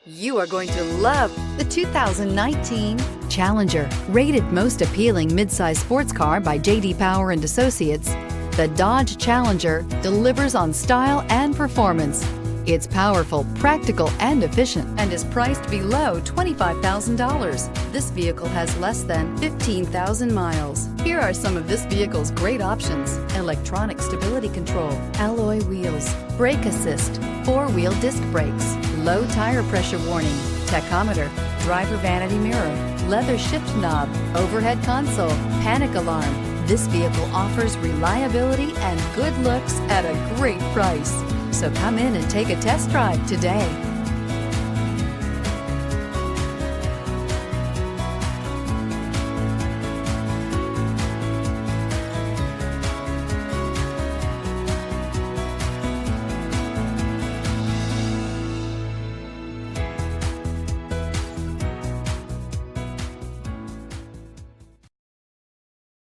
You are going to love the 2019 Challenger. Rated most appealing midsize sports car by J.D. Power and Associates, the Dodge Challenger delivers on style and performance. It's powerful, practical, and efficient, and is priced below $25,000. This vehicle has less than 15,000 miles. Here are some of this vehicle's great options: electronic stability control, alloy wheels, brake assist, four-wheel disc brakes, low tire pressure warning, tachometer, driver vanity mirror, leather shift knob, overhead console, panic alarm. This vehicle offers reliability and good looks at a great price. So come in and take a test drive today.